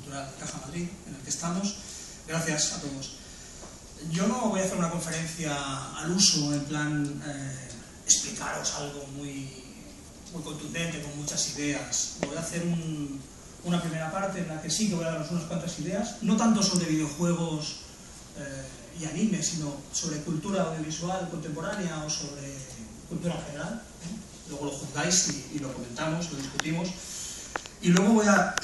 Cultural Caja Madrid, en el que estamos. Gracias a todos. Yo no voy a hacer una conferencia al uso, en plan explicaros algo muy contundente, con muchas ideas. Voy a hacer una primera parte en la que sí que voy a daros unas cuantas ideas, no tanto sobre videojuegos y anime, sino sobre cultura audiovisual contemporánea o sobre cultura en general. Luego lo juzgáis y lo comentamos, lo discutimos. Y luego voy a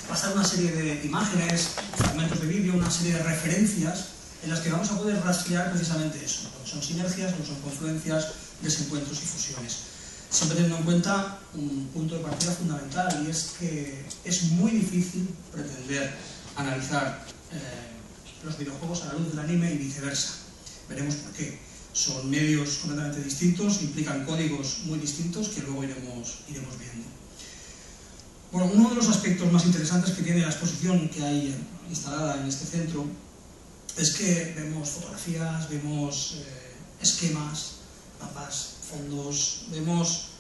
pasar una serie de imágenes, fragmentos de vídeo, una serie de referencias en las que vamos a poder rastrear precisamente eso, lo que son sinergias, lo que son confluencias, desencuentros y fusiones. Siempre teniendo en cuenta un punto de partida fundamental, y es que es muy difícil pretender analizar los videojuegos a la luz del anime y viceversa. Veremos por qué. Son medios completamente distintos, implican códigos muy distintos que luego iremos viendo. Bueno, uno de los aspectos más interesantes que tiene la exposición que hay instalada en este centro es que vemos fotografías, vemos esquemas, mapas, fondos, vemos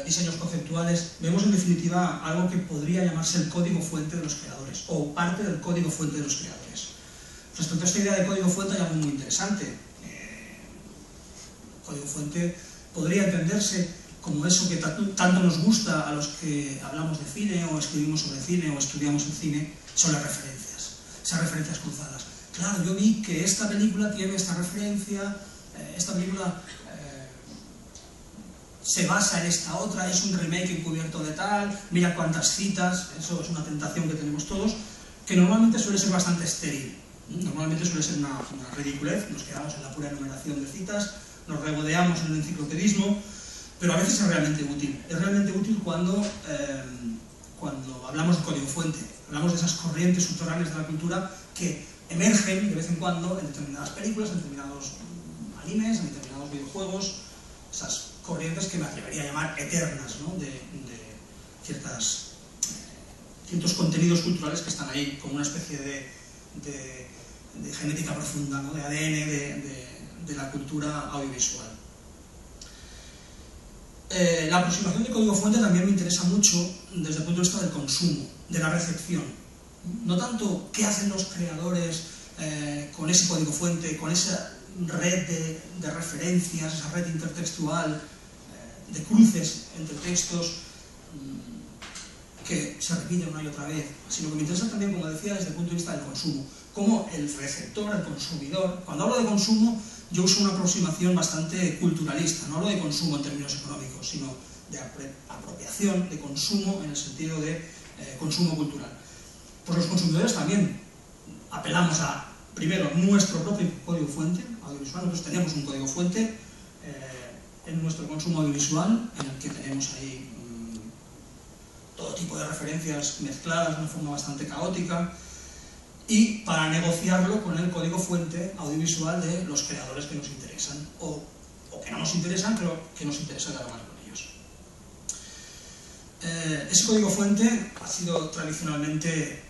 diseños conceptuales, vemos en definitiva algo que podría llamarse el código fuente de los creadores, o parte del código fuente de los creadores. Respecto a esta idea de código fuente hay algo muy interesante. Código fuente podría entenderse como eso que tanto nos gusta a los que hablamos de cine, o escribimos sobre cine, o estudiamos el cine, son las referencias, esas referencias cruzadas. Claro, yo vi que esta película tiene esta referencia, esta película se basa en esta otra, es un remake encubierto de tal, mira cuántas citas, eso es una tentación que tenemos todos, que normalmente suele ser bastante estéril, normalmente suele ser una ridiculez, nos quedamos en la pura enumeración de citas, nos regodeamos en el enciclopedismo, pero a veces es realmente útil. Es realmente útil cuando hablamos de código fuente, hablamos de esas corrientes subterráneas de la cultura que emergen de vez en cuando en determinadas películas, en determinados animes, en determinados videojuegos, esas corrientes que me atrevería a llamar eternas, ¿no? de ciertos contenidos culturales que están ahí, como una especie de genética profunda, ¿no? De ADN de la cultura audiovisual. La aproximación de código fuente también me interesa mucho desde el punto de vista del consumo, de la recepción. No tanto qué hacen los creadores con ese código fuente, con esa red de referencias, esa red intertextual, de cruces entre textos que se repiten una y otra vez, sino que me interesa también, como decía, desde el punto de vista del consumo. Cómo el receptor, el consumidor, cuando hablo de consumo, yo uso una aproximación bastante culturalista, no hablo de consumo en términos económicos, sino de apropiación, de consumo en el sentido de consumo cultural. Pues los consumidores también apelamos a, primero, nuestro propio código fuente audiovisual. Nosotros tenemos un código fuente en nuestro consumo audiovisual, en el que tenemos ahí todo tipo de referencias mezcladas de una forma bastante caótica, y para negociarlo con el código fuente audiovisual de los creadores que nos interesan, o que no nos interesan, pero que nos interesa dialogar con ellos. Ese código fuente ha sido tradicionalmente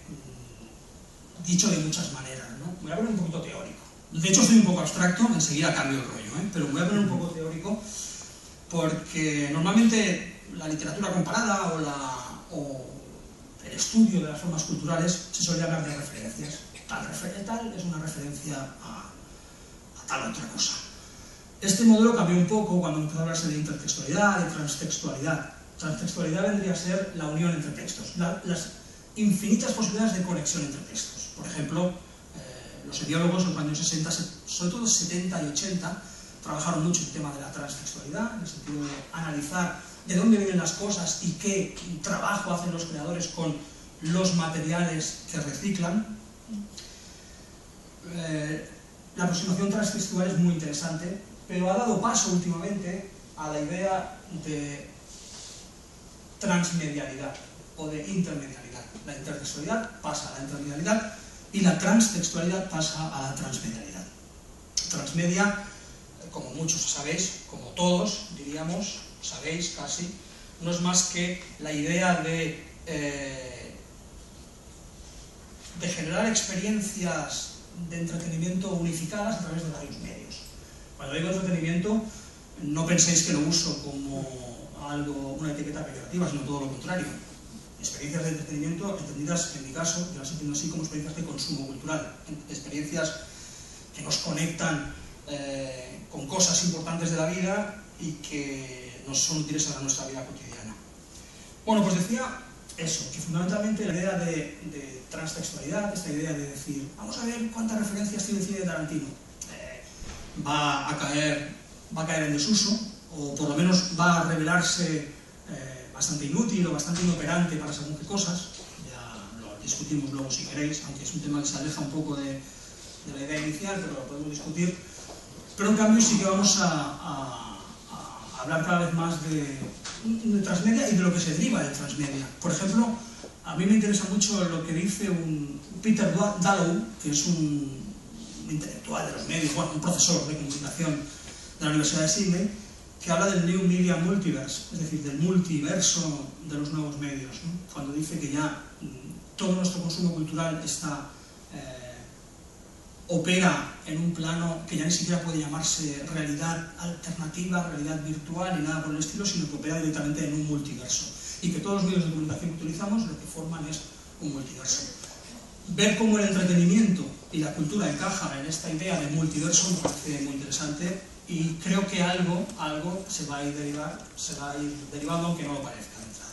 dicho de muchas maneras, ¿no? Voy a poner un poquito teórico. De hecho, soy un poco abstracto, enseguida cambio el rollo, pero voy a poner un poco teórico, porque normalmente la literatura comparada o el estudio de las formas culturales se suele hablar de referencias. Tal es una referencia a tal otra cosa. Este modelo cambió un poco cuando empezó a hablarse de intertextualidad, de transtextualidad. Transtextualidad vendría a ser la unión entre textos, las infinitas posibilidades de conexión entre textos. Por ejemplo, los ideólogos en los años 60, sobre todo 70 y 80, trabajaron mucho el tema de la transtextualidad, en el sentido de analizar de dónde vienen las cosas y qué trabajo hacen los creadores con los materiales que reciclan. La aproximación transtextual es muy interesante, pero ha dado paso últimamente a la idea de transmedialidad o de intermedialidad. La intertextualidad pasa a la intermedialidad y la transtextualidad pasa a la transmedialidad. Transmedia, como muchos sabéis, como todos diríamos, sabéis casi, no es más que la idea de generar experiencias de entretenimiento unificadas a través de varios medios. Cuando digo entretenimiento, no penséis que lo uso como una etiqueta peyorativa, sino todo lo contrario. experiencias de entretenimiento entendidas, en mi caso, yo las entiendo así como experiencias de consumo cultural, experiencias que nos conectan con cosas importantes de la vida y que nos son útiles a nuestra vida cotidiana. Bueno, pues decía eso, que fundamentalmente la idea de transtextualidad, esta idea de decir, vamos a ver cuántas referencias tiene el cine de Tarantino, va a caer en desuso, o por lo menos va a revelarse bastante inútil o bastante inoperante para según qué cosas. Ya lo discutimos luego si queréis, aunque es un tema que se aleja un poco de la idea inicial, pero lo podemos discutir. Pero en cambio sí que vamos a hablar cada vez más de transmedia y de lo que se deriva de transmedia. Por ejemplo, a mí me interesa mucho lo que dice un Peter Dallow, que es un intelectual de los medios, bueno, un profesor de comunicación de la Universidad de Sydney, que habla del New Media Multiverse, es decir, del multiverso de los nuevos medios, ¿no? Cuando dice que ya todo nuestro consumo cultural opera en un plano que ya ni siquiera puede llamarse realidad alternativa, realidad virtual ni nada por el estilo, sino que opera directamente en un multiverso. Y que todos los medios de comunicación que utilizamos lo que forman es un multiverso. Ver cómo el entretenimiento y la cultura encajan en esta idea de multiverso me parece muy interesante y creo que algo se va a ir derivando aunque no lo parezca de entrada.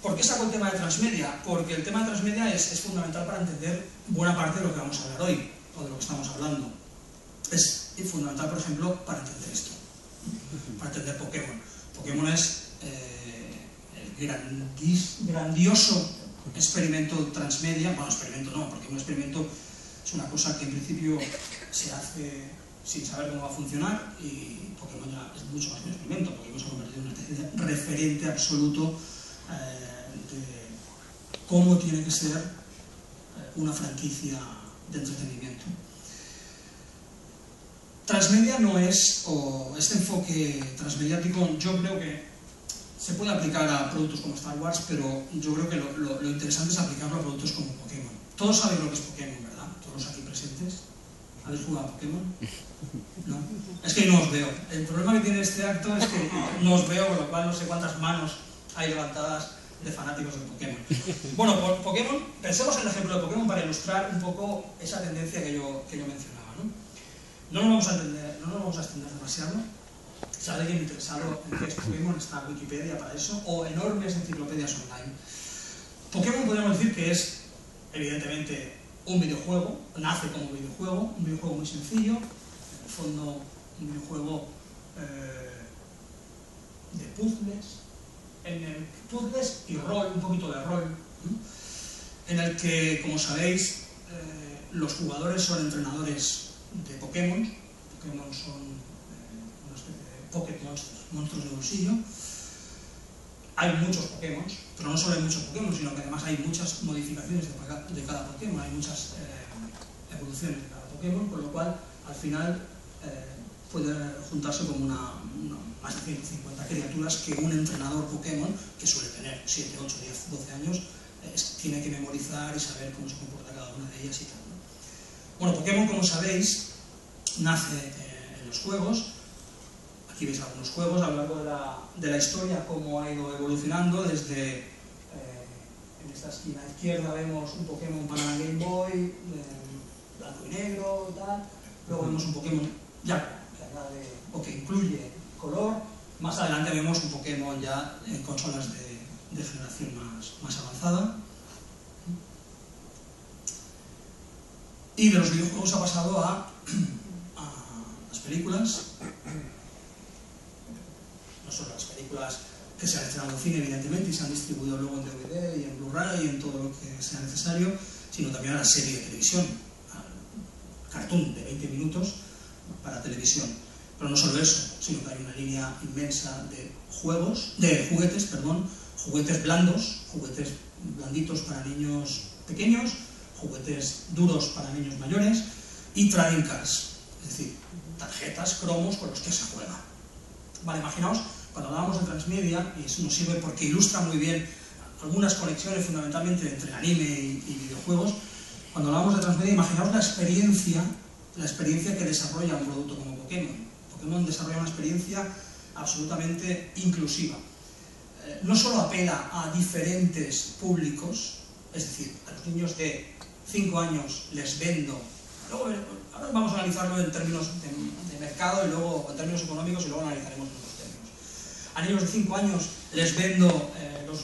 ¿Por qué saco el tema de transmedia? Porque el tema de transmedia es fundamental para entender buena parte de lo que vamos a hablar hoy, o de lo que estamos hablando. Es fundamental, por ejemplo, para entender esto, para entender Pokémon. Pokémon es el grandioso experimento transmedia, bueno, experimento no, porque un experimento es una cosa que en principio se hace sin saber cómo va a funcionar y Pokémon ya es mucho más que un experimento, Pokémon se ha convertido en una especie de referente absoluto de cómo tiene que ser una franquicia de entretenimiento. Transmedia no es, o este enfoque transmediático, yo creo que se puede aplicar a productos como Star Wars, pero yo creo que lo interesante es aplicarlo a productos como Pokémon. Todos saben lo que es Pokémon, ¿verdad? Todos los aquí presentes. ¿Habéis jugado a Pokémon? ¿No? Es que no os veo. El problema que tiene este acto es que no os veo, con lo cual no sé cuántas manos hay levantadas de fanáticos de Pokémon. Bueno, por Pokémon, pensemos en el ejemplo de Pokémon para ilustrar un poco esa tendencia que yo mencionaba, ¿no? No nos vamos a extender demasiado. Si hay alguien interesado en qué es Pokémon, está Wikipedia para eso, o enormes enciclopedias online. Pokémon podríamos decir que es, evidentemente, un videojuego, nace como un videojuego muy sencillo, en el fondo un videojuego de puzzles y rol, un poquito de rol, ¿no? En el que, como sabéis, los jugadores son entrenadores de Pokémon. Pokémon son una especie de Pocket Monsters, monstruos de bolsillo. Hay muchos Pokémon, pero no solo hay muchos Pokémon, sino que además hay muchas modificaciones de cada Pokémon, hay muchas evoluciones de cada Pokémon, con lo cual al final puede juntarse como más de 150 criaturas que un entrenador Pokémon, que suele tener 7, 8, 10, 12 años, tiene que memorizar y saber cómo se comporta cada una de ellas y tal, ¿no? Bueno, Pokémon, como sabéis, nace en los juegos. Aquí veis algunos juegos a lo largo de la historia, cómo ha ido evolucionando desde, en esta esquina izquierda vemos un Pokémon para la Game Boy, blanco y negro, tal. Luego vemos un Pokémon ya que incluye color. Más adelante vemos un Pokémon ya en consolas de generación más avanzada. Y de los videojuegos ha pasado a las películas. No solo las películas que se han estrenado en cine, evidentemente, y se han distribuido luego en DVD y en Blu-ray y en todo lo que sea necesario, sino también a la serie de televisión, al cartoon de 20 minutos para televisión. Pero no solo eso, sino que hay una línea inmensa de juguetes blandos, juguetes blanditos para niños pequeños, juguetes duros para niños mayores y trading cards, es decir, tarjetas, cromos con los que se juega. Vale, imaginaos, cuando hablábamos de transmedia, y eso nos sirve porque ilustra muy bien algunas conexiones fundamentalmente entre anime y videojuegos, cuando hablamos de transmedia, imaginaos la experiencia que desarrolla un producto como Pokémon. Pokémon desarrolla una experiencia absolutamente inclusiva. no solo apela a diferentes públicos, es decir, a los niños de 5 años les vendo, luego, ahora vamos a analizarlo en términos de mercado y luego en términos económicos y luego analizaremos otros términos. A niños de 5 años les vendo los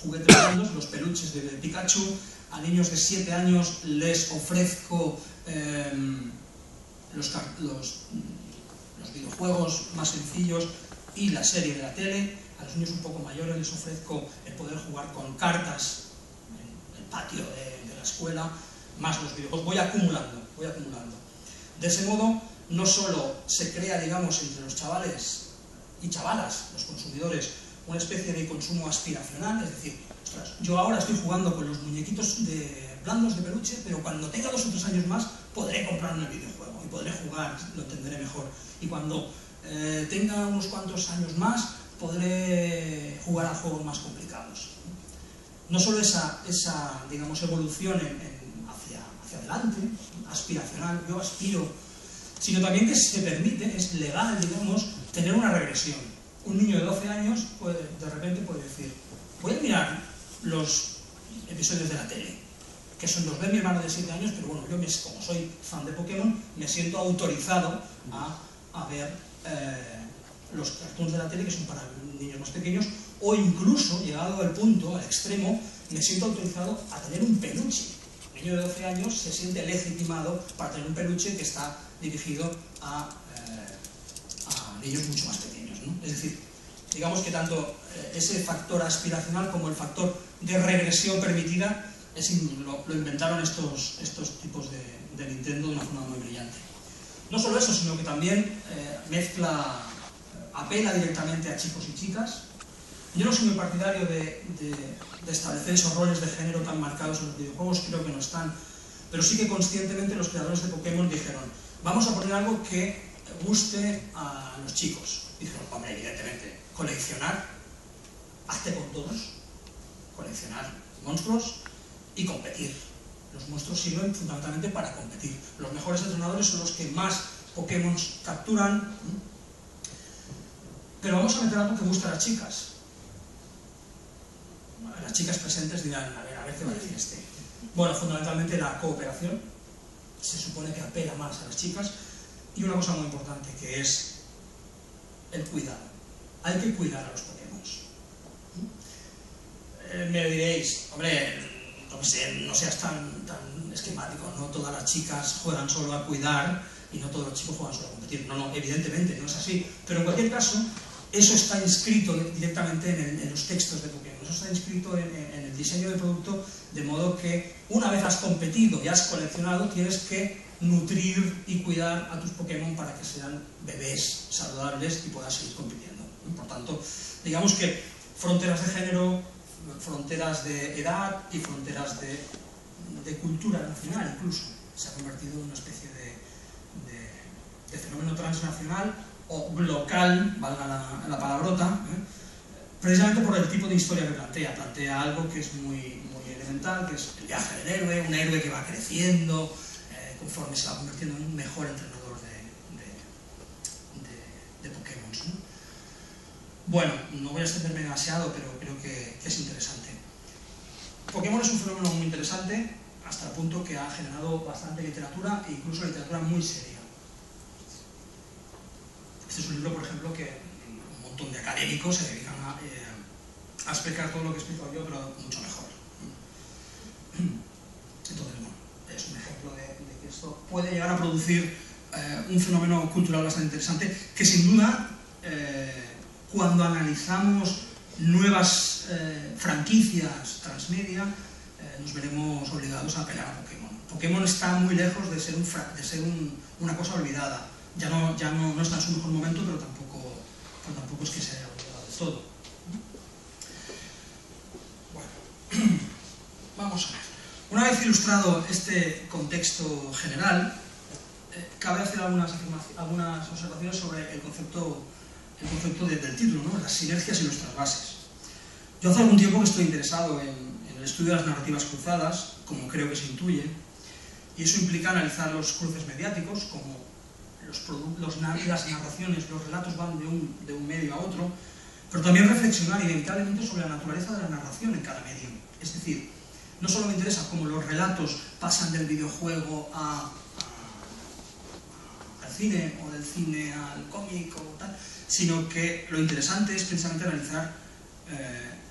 juguetes blandos, los peluches de Pikachu. A niños de 7 años les ofrezco los videojuegos más sencillos y la serie de la tele. A los niños un poco mayores les ofrezco el poder jugar con cartas en el patio de la escuela, más los videojuegos. Voy acumulando. De ese modo, no solo se crea, digamos, entre los chavales y chavalas, los consumidores, una especie de consumo aspiracional, es decir, ostras, yo ahora estoy jugando con los muñequitos blandos de peluche, pero cuando tenga 2 o 3 años más podré comprarme el videojuego y podré jugar, lo entenderé mejor. Y cuando tenga unos cuantos años más podré jugar a juegos más complicados. No solo esa digamos, evolución hacia adelante, aspiracional, yo aspiro, sino también que se permite, es legal, digamos, tener una regresión. Un niño de 12 años de repente puede decir, voy a mirar los episodios de la tele, que los ve mi hermano de 7 años, pero bueno, yo como soy fan de Pokémon, me siento autorizado a ver los cartoons de la tele que son para niños más pequeños, o incluso, llegado al punto, al extremo, me siento autorizado a tener un peluche. Un niño de 12 años se siente legitimado para tener un peluche que está dirigido a niños mucho más pequeños, ¿no? Es decir, digamos que tanto ese factor aspiracional como el factor de regresión permitida lo inventaron estos tipos de Nintendo de una forma muy brillante. No solo eso, sino que también apela directamente a chicos y chicas. Yo no soy muy partidario de establecer esos roles de género tan marcados en los videojuegos, creo que no están, pero sí que conscientemente los creadores de Pokémon dijeron, vamos a poner algo que guste a los chicos. Dijeron, hombre, evidentemente, coleccionar, hazte con todos, coleccionar monstruos y competir. Los monstruos sirven fundamentalmente para competir. Los mejores entrenadores son los que más Pokémon capturan, pero vamos a meter algo que guste a las chicas. Las chicas presentes dirán, a ver qué va a decir este. Bueno, fundamentalmente la cooperación, se supone que apela más a las chicas, y una cosa muy importante que es el cuidado. Hay que cuidar a los Pokémon. Me diréis, hombre, no seas tan esquemático, no todas las chicas juegan solo a cuidar y no todos los chicos juegan solo a competir. No, evidentemente, no es así. Pero en cualquier caso, eso está inscrito directamente en los textos de Pokémon. Eso está inscrito en el diseño del producto, de modo que una vez has competido y has coleccionado, tienes que nutrir y cuidar a tus Pokémon para que sean bebés saludables y puedas seguir compitiendo. Por tanto, digamos que fronteras de género, fronteras de edad y fronteras de cultura nacional incluso. Se ha convertido en una especie de fenómeno transnacional o local, valga la palabrota, precisamente por el tipo de historia que plantea. Plantea algo que es muy elemental, que es el viaje del héroe, un héroe que va creciendo conforme se va convirtiendo en un mejor entrenador de Pokémon, ¿no? Bueno, no voy a extenderme demasiado, pero creo que es interesante. Pokémon es un fenómeno muy interesante, hasta el punto que ha generado bastante literatura, e incluso literatura muy seria. Este es un libro, por ejemplo, que un montón de académicos se dedican a explicar todo lo que he explicado yo, pero mucho mejor. Entonces, bueno, es un ejemplo de que esto puede llegar a producir un fenómeno cultural bastante interesante, que sin duda, cuando analizamos nuevas franquicias transmedia, nos veremos obligados a apelar a Pokémon. Pokémon está muy lejos de ser una cosa olvidada. Ya no está en su mejor momento, pero tampoco es que se haya olvidado de todo. Bueno, vamos a ver. Una vez ilustrado este contexto general, cabe hacer algunas observaciones sobre el concepto del título, ¿no? Las sinergias y los trasvases. Yo hace algún tiempo que estoy interesado en el estudio de las narrativas cruzadas, como creo que se intuye, y eso implica analizar los cruces mediáticos, como las narraciones, los relatos van de un medio a otro, pero también reflexionar inevitablemente sobre la naturaleza de la narración en cada medio. Es decir, no solo me interesa cómo los relatos pasan del videojuego al cine, o del cine al cómic, o tal, sino que lo interesante es precisamente analizar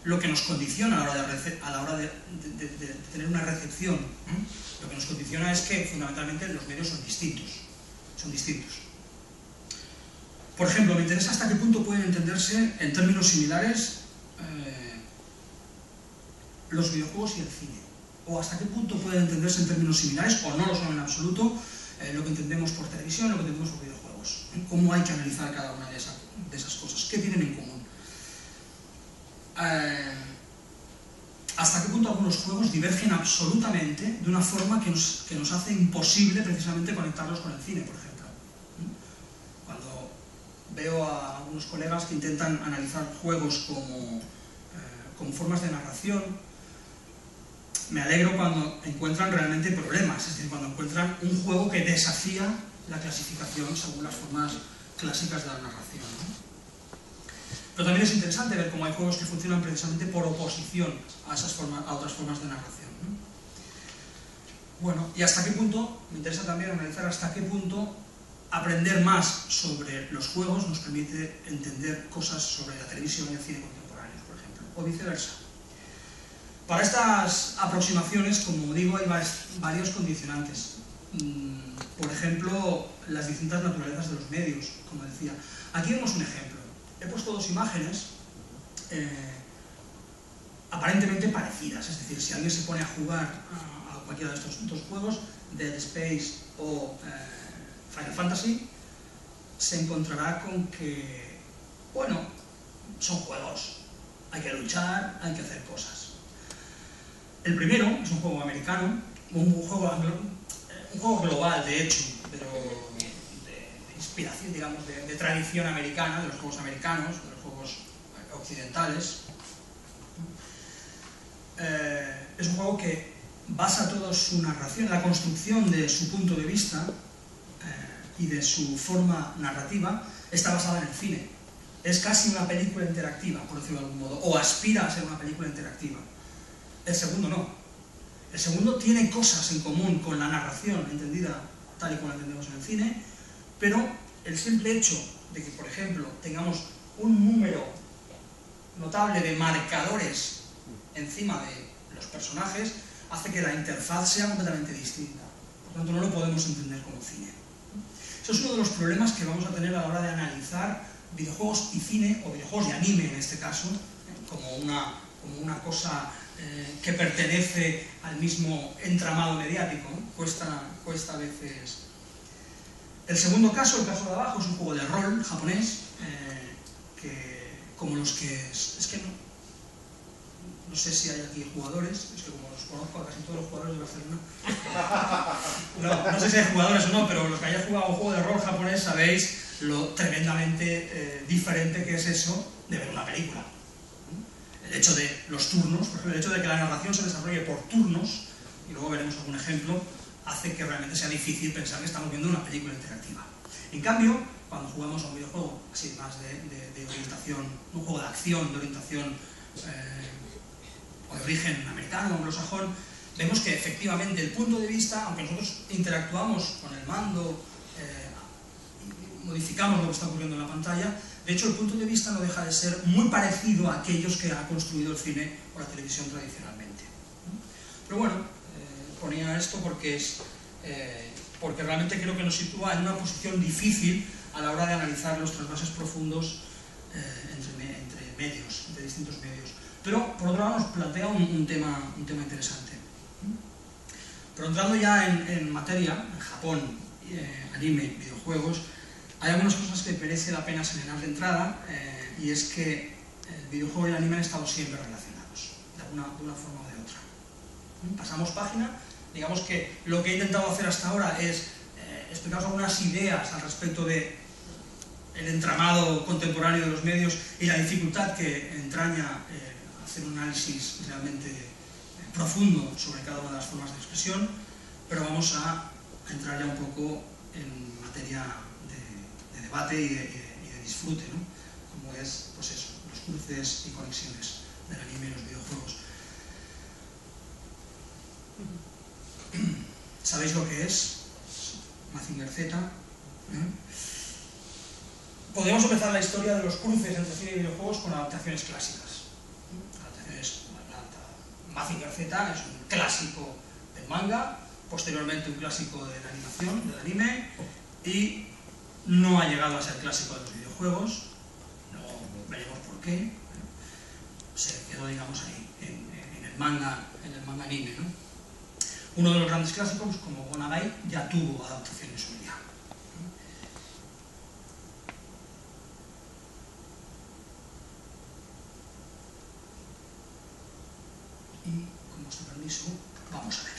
lo que nos condiciona a la hora de tener una recepción. Lo que nos condiciona es que fundamentalmente los medios son distintos. Por ejemplo, me interesa hasta qué punto pueden entenderse en términos similares los videojuegos y el cine, o hasta qué punto pueden entenderse en términos similares, o no lo son en absoluto, lo que entendemos por televisión, lo que entendemos por videojuegos. Cómo hay que analizar cada una de esas cosas, qué tienen en común. Hasta qué punto algunos juegos divergen absolutamente de una forma que nos hace imposible precisamente conectarlos con el cine, por ejemplo. Cuando veo a algunos colegas que intentan analizar juegos como formas de narración, me alegro cuando encuentran realmente problemas, es decir, cuando encuentran un juego que desafía la clasificación según las formas clásicas de la narración, ¿no? Pero también es interesante ver cómo hay juegos que funcionan precisamente por oposición a otras formas de narración, ¿no? Bueno, y hasta qué punto, me interesa también analizar hasta qué punto aprender más sobre los juegos nos permite entender cosas sobre la televisión y el cine contemporáneo, por ejemplo, o viceversa. Para estas aproximaciones, como digo, hay varios condicionantes. Por ejemplo, las distintas naturalezas de los medios, como decía. Aquí vemos un ejemplo. He puesto dos imágenes aparentemente parecidas, es decir, si alguien se pone a jugar a cualquiera de estos dos juegos, Dead Space o Final Fantasy, se encontrará con que, bueno, son juegos, hay que luchar, hay que hacer cosas. El primero es un juego americano, un juego global, de hecho, pero de inspiración, digamos, de tradición americana, de los juegos americanos, de los juegos occidentales. Es un juego que basa toda su narración, la construcción de su punto de vista y de su forma narrativa, está basada en el cine. Es casi una película interactiva, por decirlo de algún modo, o aspira a ser una película interactiva. El segundo no. El segundo tiene cosas en común con la narración, entendida tal y como la entendemos en el cine, pero el simple hecho de que, por ejemplo, tengamos un número notable de marcadores encima de los personajes, hace que la interfaz sea completamente distinta. Por tanto, no lo podemos entender como cine. Eso es uno de los problemas que vamos a tener a la hora de analizar videojuegos y cine, o videojuegos y anime en este caso, como una cosa que pertenece al mismo entramado mediático, ¿no? Cuesta a veces. El segundo caso, el caso de abajo, es un juego de rol japonés, como los que... Es que no sé si hay aquí jugadores, es que como los conozco a casi todos los jugadores de Barcelona. No sé si hay jugadores o no, pero los que hayáis jugado un juego de rol japonés sabéis lo tremendamente diferente que es eso de ver una película. El hecho de los turnos, por ejemplo, el hecho de que la narración se desarrolle por turnos, y luego veremos algún ejemplo, hace que realmente sea difícil pensar que estamos viendo una película interactiva. En cambio, cuando jugamos a un videojuego así más de orientación, un juego de acción, de orientación o de origen americano o anglosajón, vemos que efectivamente el punto de vista, aunque nosotros interactuamos con el mando, modificamos lo que está ocurriendo en la pantalla, de hecho el punto de vista no deja de ser muy parecido a aquellos que ha construido el cine o la televisión tradicionalmente. Pero bueno, ponía esto porque realmente creo que nos sitúa en una posición difícil a la hora de analizar los trasvases profundos entre medios, entre distintos medios. Pero por otro lado nos plantea un tema interesante. Pero entrando ya en materia, en Japón, anime, videojuegos, hay algunas cosas que merece la pena señalar de entrada, y es que el videojuego y el anime han estado siempre relacionados, de una forma o de otra. Pasamos página, digamos que lo que he intentado hacer hasta ahora es explicaros algunas ideas al respecto del entramado contemporáneo de los medios y la dificultad que entraña hacer un análisis realmente profundo sobre cada una de las formas de expresión, pero vamos a entrar ya un poco en materia de debate y de disfrute, ¿no? Como es, pues eso, los cruces y conexiones del anime y los videojuegos. ¿Sabéis lo que es Mazinger Z? Podemos empezar la historia de los cruces entre cine y videojuegos con adaptaciones clásicas. Mazinger Z es un clásico del manga, posteriormente un clásico de la animación, del anime, y no ha llegado a ser clásico de los videojuegos. No veremos por qué. Se quedó, digamos, ahí, en el manga anime, ¿no? Uno de los grandes clásicos, como Go Nagai, ya tuvo adaptaciones hoy día. Y, con vuestro permiso, vamos a verla.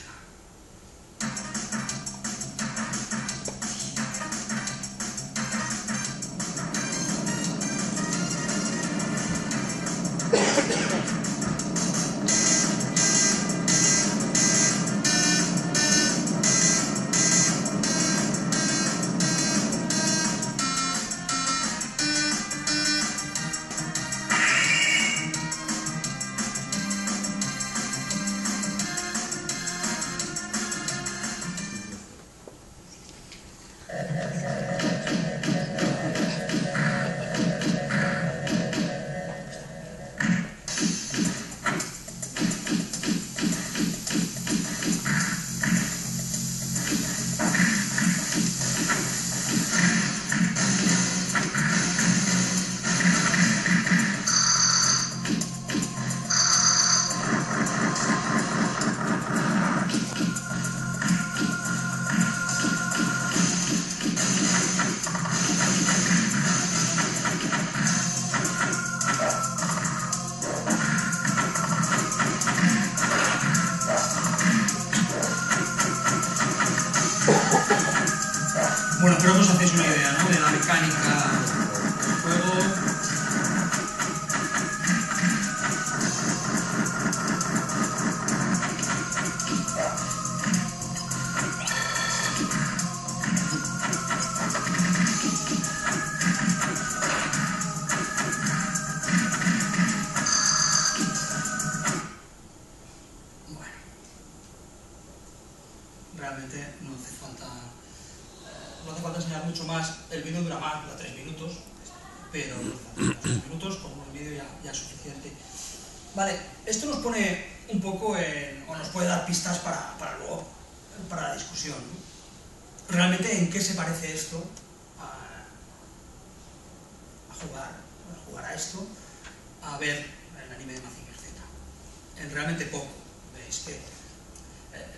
Bueno, creo que os hacéis una idea, ¿no?, de la mecánica del juego. Bueno, realmente no hace falta enseñar mucho más. El vídeo dura más, dura 3 minutos, pero 3 minutos, con un vídeo ya es suficiente. Vale, esto nos pone un poco o nos puede dar pistas para luego, para la discusión, ¿no? Realmente, ¿en qué se parece esto a jugar a esto, a ver el anime de Mazinger Z? En realmente poco. Veis que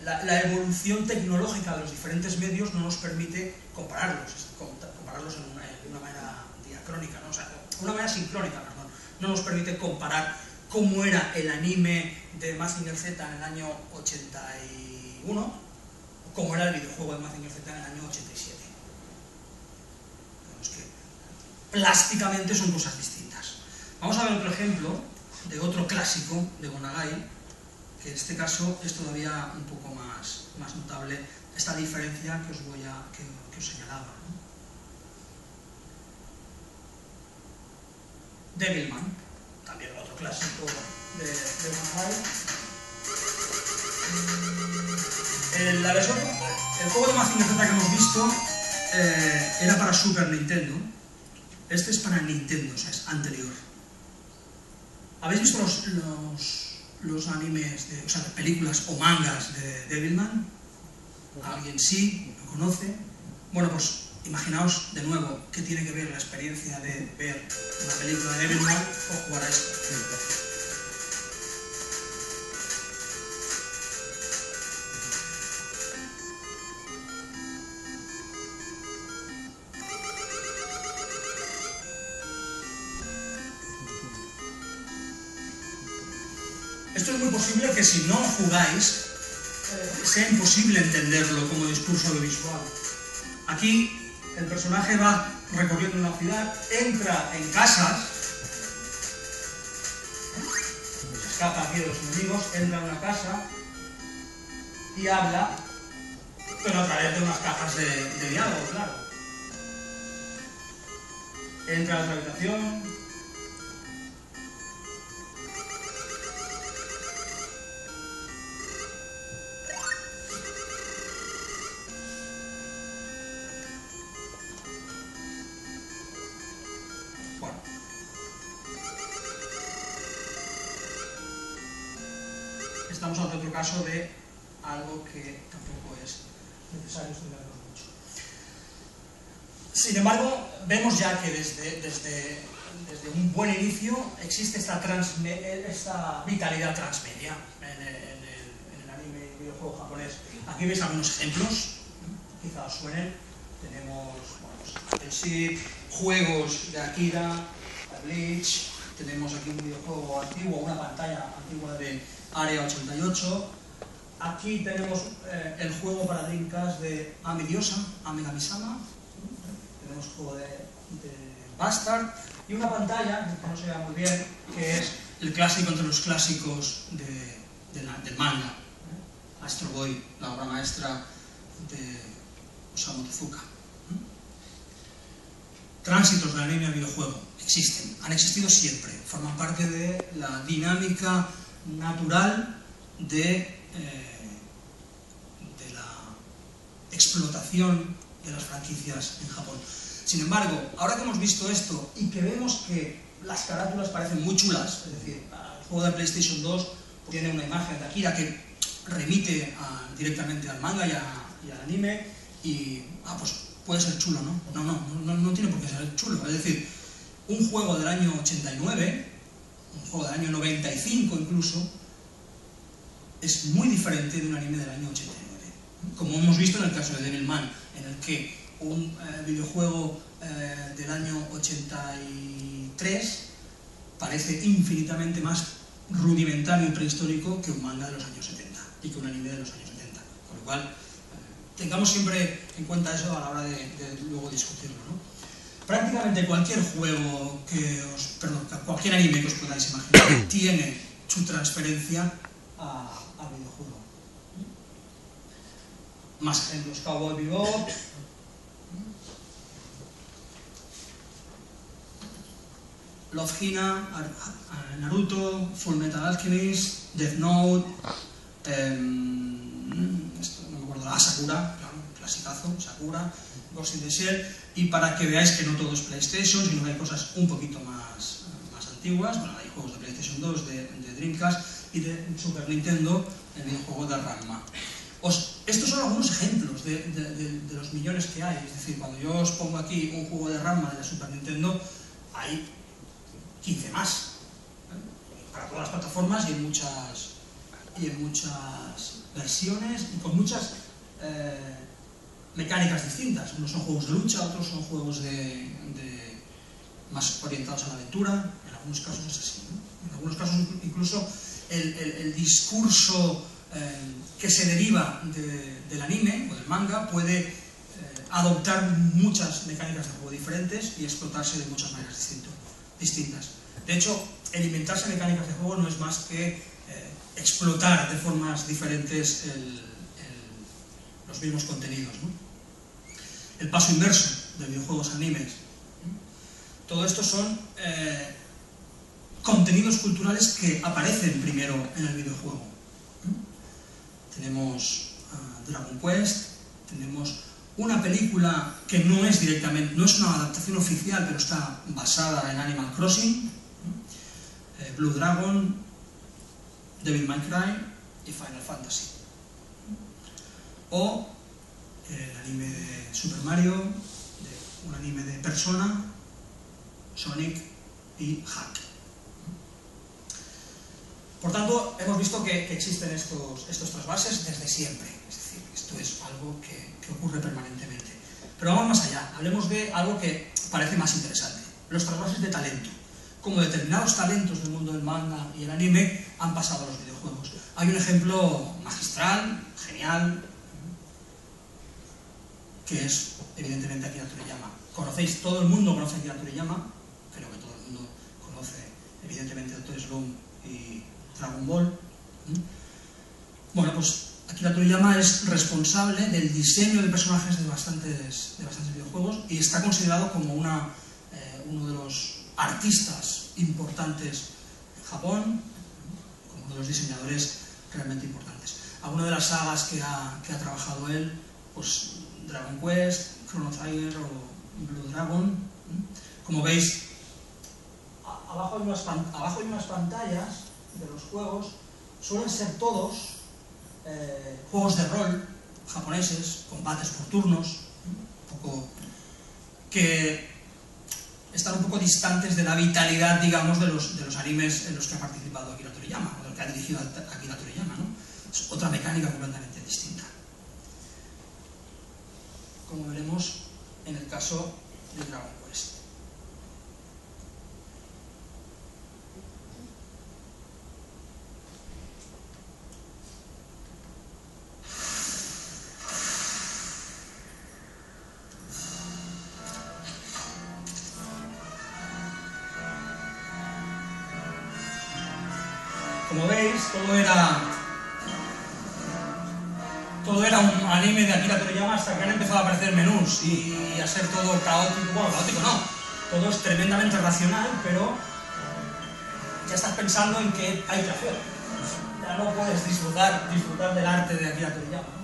la evolución tecnológica de los diferentes medios no nos permite compararlos de una manera diacrónica, ¿no? O sea, de una manera sincrónica, perdón. No nos permite comparar cómo era el anime de Mazinger Z en el año 81 o cómo era el videojuego de Mazinger Z en el año 87. Vemos que plásticamente son cosas distintas. Vamos a ver otro ejemplo de otro clásico de Go Nagai, que en este caso es todavía un poco más notable esta diferencia que os señalaba, ¿no? Devilman, también otro clásico de Go Nagai. El juego de Mazinger Z que hemos visto era para Super Nintendo. Este es para Nintendo, o sea, es anterior. ¿Habéis visto los animes, o sea, de películas o mangas de Devilman? ¿Alguien sí lo conoce? Bueno, pues imaginaos de nuevo qué tiene que ver la experiencia de ver una película de Devilman o jugar a esto. Esto es muy posible que si no jugáis sea imposible entenderlo como discurso audiovisual. Aquí el personaje va recorriendo una ciudad, entra en casas, se escapa aquí de los enemigos, entra en una casa y habla, pero a través de unas cajas de diálogo, claro. Entra a otra habitación, estamos ante otro caso de algo que tampoco es necesario estudiarlo mucho. Sin embargo, vemos ya que desde un buen inicio existe esta vitalidad transmedia en el anime y videojuego japonés. Aquí veis algunos ejemplos, quizá os suenen. Tenemos en sí juegos de Akira, de Bleach, tenemos aquí un videojuego antiguo, una pantalla antigua de Area 88. Aquí tenemos el juego para Dreamcast de Ame Diosa, Ame Kami-sama. Tenemos juego de Bastard y una pantalla, que no se ve muy bien, que es el clásico entre los clásicos del manga. Astro Boy, la obra maestra de Osamu Tezuka. Tránsitos del anime al videojuego existen, han existido siempre, forman parte de la dinámica natural de la explotación de las franquicias en Japón. Sin embargo, ahora que hemos visto esto y que vemos que las carátulas parecen muy chulas, es decir, el juego de PlayStation 2 tiene una imagen de Akira que remite directamente al manga y al anime, y pues puede ser chulo, ¿no? No tiene por qué ser chulo. Es decir, un juego del año 89, un juego del año 95 incluso, es muy diferente de un anime del año 89. Como hemos visto en el caso de Devilman, en el que un videojuego del año 83 parece infinitamente más rudimentario y prehistórico que un manga de los años 70 y que un anime de los años 70. Con lo cual, tengamos siempre en cuenta eso a la hora de luego discutirlo, ¿no? Prácticamente cualquier juego cualquier anime que os podáis imaginar tiene su transferencia al videojuego. Más ejemplos: Cowboy Bebop, Love Hina, Naruto, Full Metal Alchemist, Death Note, Sakura, claro, un clasicazo, Sakura, Ghost in the Shell. Y para que veáis que no todo es PlayStation, sino que hay cosas un poquito más antiguas, bueno, hay juegos de PlayStation 2, de Dreamcast y de Super Nintendo, el videojuego de Ranma. Estos son algunos ejemplos de los millones que hay. Es decir, cuando yo os pongo aquí un juego de Ranma de la Super Nintendo, hay 15 más, para todas las plataformas y en muchas versiones y con muchas mecánicas distintas. Unos son juegos de lucha, otros son juegos más orientados a la aventura. En algunos casos es así, ¿no? En algunos casos incluso el discurso que se deriva del anime o del manga puede adoptar muchas mecánicas de juego diferentes y explotarse de muchas maneras distintas. De hecho, el inventarse mecánicas de juego no es más que explotar de formas diferentes los mismos contenidos, ¿no? El paso inverso de videojuegos a animes. Todo esto son contenidos culturales que aparecen primero en el videojuego. Tenemos Dragon Quest, tenemos una película que no es una adaptación oficial, pero está basada en Animal Crossing, Blue Dragon, Devil May Cry y Final Fantasy. O el anime de Super Mario, un anime de Persona, Sonic y Hack. Por tanto, hemos visto que existen estos trasvases desde siempre. Es decir, esto es algo que ocurre permanentemente. Pero vamos más allá, hablemos de algo que parece más interesante: los trasvases de talento. Como determinados talentos del mundo del manga y el anime han pasado a los videojuegos. Hay un ejemplo magistral, genial, que es evidentemente Akira Toriyama. Todo el mundo conoce a Akira Toriyama, creo que todo el mundo conoce evidentemente Dr. Slump y Dragon Ball. Bueno, pues Akira Toriyama es responsable del diseño de personajes de bastantes videojuegos y está considerado como uno de los artistas importantes en Japón, como uno de los diseñadores realmente importantes. Algunas de las sagas que ha trabajado él, pues Dragon Quest, Chrono Trigger o Blue Dragon. Como veis, abajo hay unas pantallas de los juegos suelen ser todos juegos de rol japoneses, combates por turnos, un poco que están un poco distantes de la vitalidad, digamos, de los animes en los que ha participado Akira Toriyama, o de los que ha dirigido Akira Toriyama, ¿no? Es otra mecánica completamente distinta. Como veremos en el caso de Dragon Quest. Como veis, todo era un anime de Akira Toriyama hasta que han empezado a aparecer menús y a ser todo caótico. Bueno, caótico no, todo es tremendamente racional, pero ya estás pensando en qué hay que hacer. Ya no puedes disfrutar del arte de Akira Toriyama, ¿no?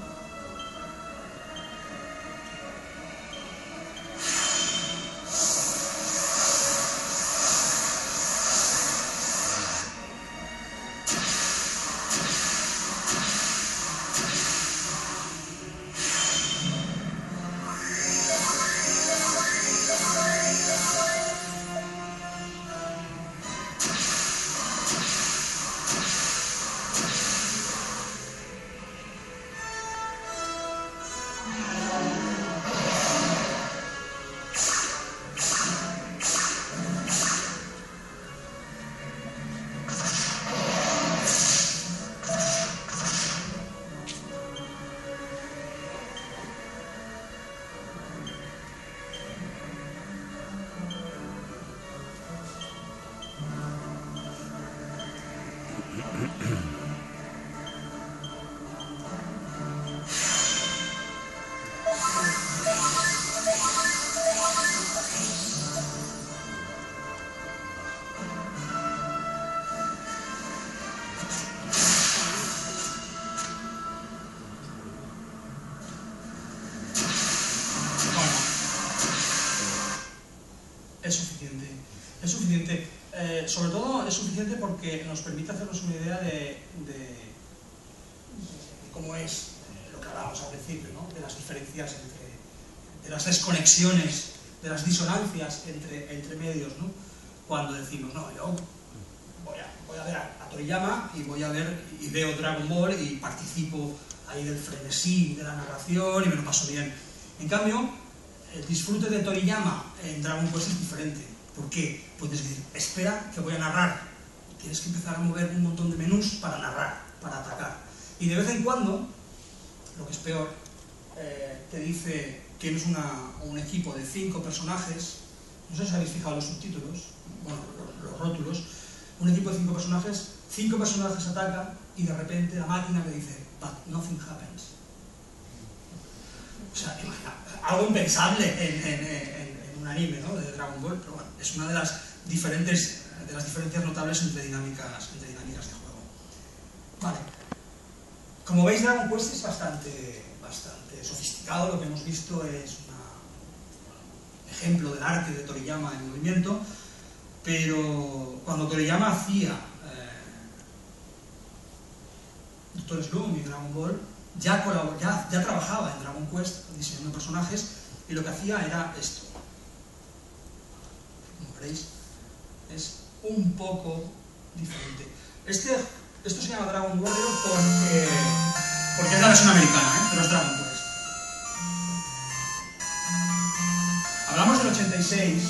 Es suficiente. Sobre todo es suficiente porque nos permite hacernos una idea de cómo es lo que hablábamos al principio, ¿no? De las diferencias de las desconexiones, de las disonancias entre medios, ¿no? Cuando decimos, no, yo voy a ver a Toriyama y veo Dragon Ball y participo ahí del frenesí de la narración y me lo paso bien. En cambio, el disfrute de Toriyama en Dragon Quest es diferente. ¿Por qué? Pues decir, espera que voy a narrar. Tienes que empezar a mover un montón de menús para narrar, para atacar. Y de vez en cuando, lo que es peor, te dice que tienes un equipo de 5 personajes, no sé si habéis fijado los subtítulos, bueno, los rótulos, un equipo de 5 personajes atacan y de repente la máquina le dice, but nothing happens. O sea, imagina, algo impensable en un anime, ¿no? De Dragon Ball, pero bueno, es una de las diferencias notables entre dinámicas de juego. Vale. Como veis, Dragon Quest es bastante sofisticado. Lo que hemos visto es un ejemplo del arte de Toriyama en movimiento, pero cuando Toriyama hacía Dr. Slump y Dragon Ball, ya trabajaba en Dragon Quest diseñando personajes y lo que hacía era esto. Como veréis, es un poco diferente. Esto se llama Dragon Warrior porque es la versión americana, pero es Dragon Quest. Hablamos del 86.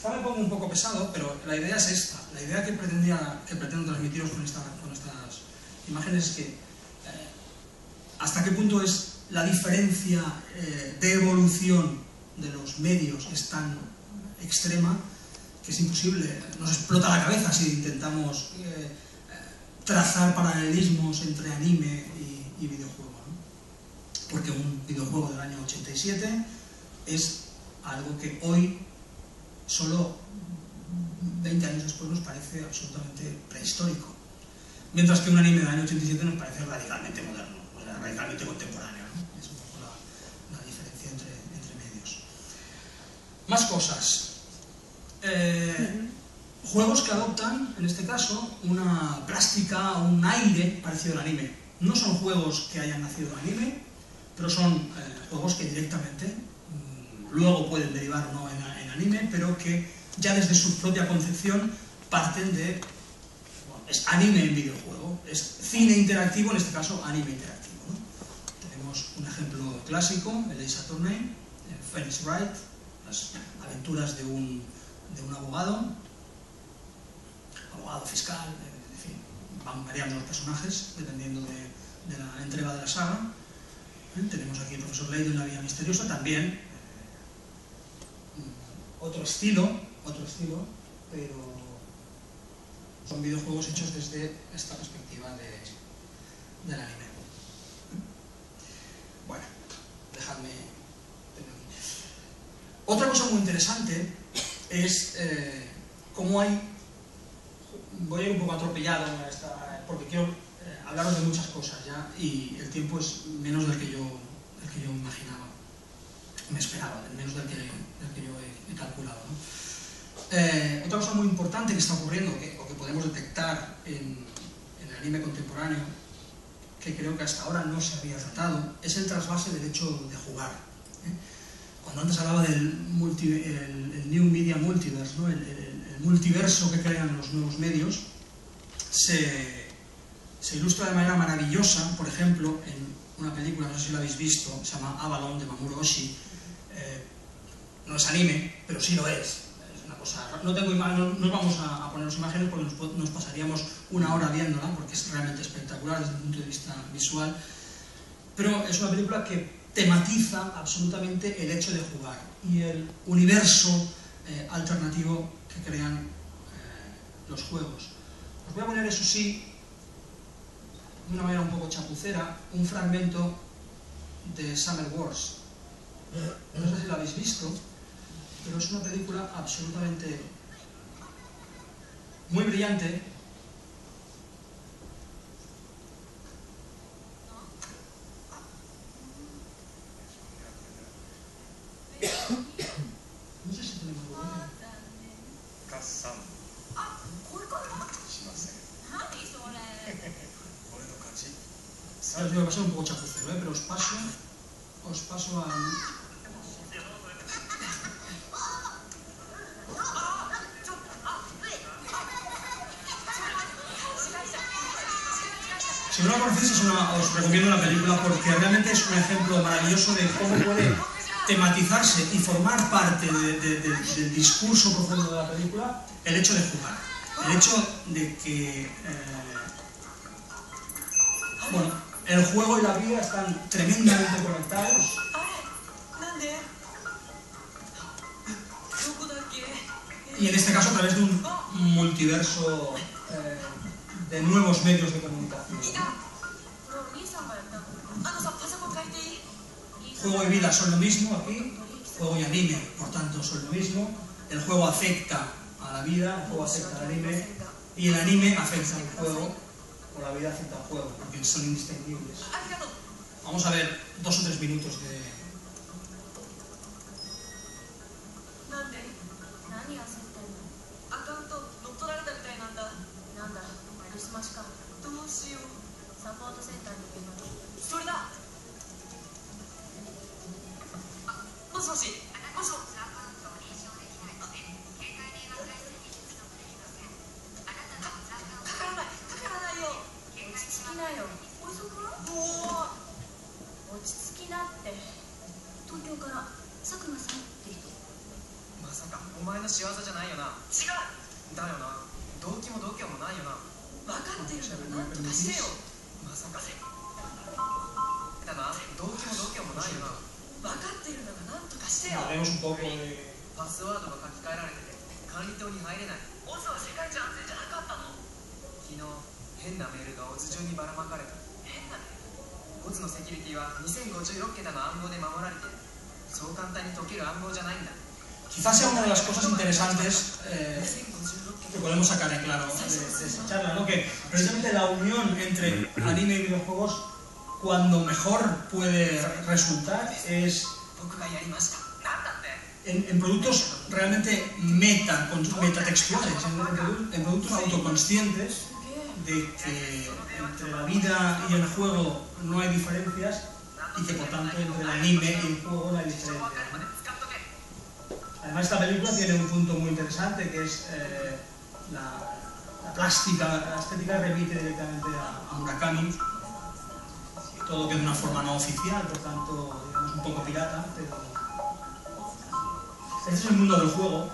Quizá me pongo un poco pesado, pero la idea es esta. La idea que pretendo transmitiros con estas imágenes es que hasta qué punto es la diferencia de evolución de los medios es tan extrema que es imposible, nos explota la cabeza si intentamos trazar paralelismos entre anime y videojuego, ¿no? Porque un videojuego del año 87 es algo que hoy, solo 20 años después, nos parece absolutamente prehistórico, mientras que un anime del año 87 nos parece radicalmente moderno, o sea, radicalmente contemporáneo, ¿no? Es un poco la diferencia entre medios. Más cosas. Juegos que adoptan, en este caso, una plástica, un aire parecido al anime. No son juegos que hayan nacido del anime, pero son juegos que directamente luego pueden derivar o no en anime, pero que ya desde su propia concepción parten de... Bueno, es anime en videojuego, es cine interactivo, en este caso anime interactivo, ¿no? Tenemos un ejemplo clásico, el Ace Attorney, Phoenix Wright, las aventuras de un abogado fiscal, en fin, van variando los personajes dependiendo de la entrega de la saga. Tenemos aquí el profesor Layton en La Vía Misteriosa, también otro estilo, pero son videojuegos hechos desde esta perspectiva del anime. Bueno, dejadme tener aquí. Otra cosa muy interesante es cómo hay... Voy a ir un poco atropellado porque quiero hablaros de muchas cosas ya, y el tiempo es menos del que yo imaginaba, me esperaba, menos del que yo he calculado, ¿no? Otra cosa muy importante que está ocurriendo, o que podemos detectar en el anime contemporáneo, que creo que hasta ahora no se había tratado, es el trasvase del hecho de jugar, ¿eh? Cuando antes hablaba del el New Media Multiverse, ¿no? el multiverso que crean los nuevos medios, se ilustra de manera maravillosa, por ejemplo, en una película, no sé si la habéis visto, se llama Avalon, de Mamoru Oshii. No es anime, pero sí lo es. Es una cosa... No vamos a ponernos imágenes porque nos pasaríamos una hora viéndola, porque es realmente espectacular desde el punto de vista visual. Pero es una película que tematiza absolutamente el hecho de jugar y el universo alternativo que crean los juegos. Os voy a poner, eso sí, de una manera un poco chapucera, un fragmento de Summer Wars. No sé si lo habéis visto, pero es una película absolutamente muy brillante. No sé si tenemos volumen. Ahora os digo que va a ser un poco chapucero, pero os paso al... Si no la conocéis, os recomiendo la película porque realmente es un ejemplo maravilloso de cómo puede tematizarse y formar parte del discurso profundo de la película el hecho de jugar. El hecho de que bueno, el juego y la vida están tremendamente conectados. Y en este caso a través de un multiverso de nuevos medios de comunicación. Juego y vida son lo mismo aquí, juego y anime, por tanto, son lo mismo. El juego afecta a la vida, el juego afecta al anime, y el anime afecta al juego, o la vida afecta al juego, porque son indistinguibles. Vamos a ver 2 o 3 minutos de... の仕業じゃないよな。違うだよな。動機も度胸もないよな。分かってるならなんとかしてよ。まさかだな。動機も度胸もないよな。分かってるならなんとかしてよ。パスワードが書き換えられてて管理棟に入れない。オズは世界一安全じゃなかったの。昨日変なメールがオズ中にばらまかれた。変なメール。オズのセキュリティは2056桁の暗号で守られている。そう簡単に解ける暗号じゃないんだ。Quizás sea una de las cosas interesantes que podemos sacar en claro de esta charla, ¿no? Que precisamente la unión entre anime y videojuegos, cuando mejor puede resultar, es en productos realmente metatextuales, en productos autoconscientes de que entre la vida y el juego no hay diferencias y que por tanto entre el anime y el juego no hay diferencias, ¿no? Además, esta película tiene un punto muy interesante, que es la plástica, la estética remite directamente a Murakami, todo que de una forma no oficial, por tanto, digamos, un poco pirata, pero este es el mundo del juego.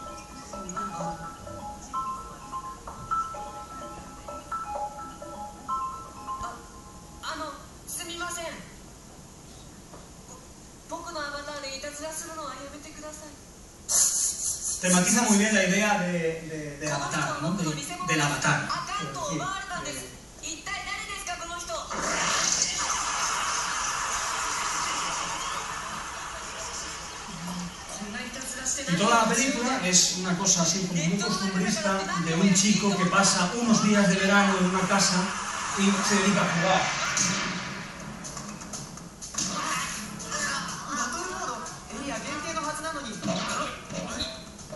Tematiza muy bien la idea de avatar, ¿no? Del avatar. Y toda la película es una cosa así como muy costumbrista de un chico que pasa unos días de verano en una casa y se dedica a jugar.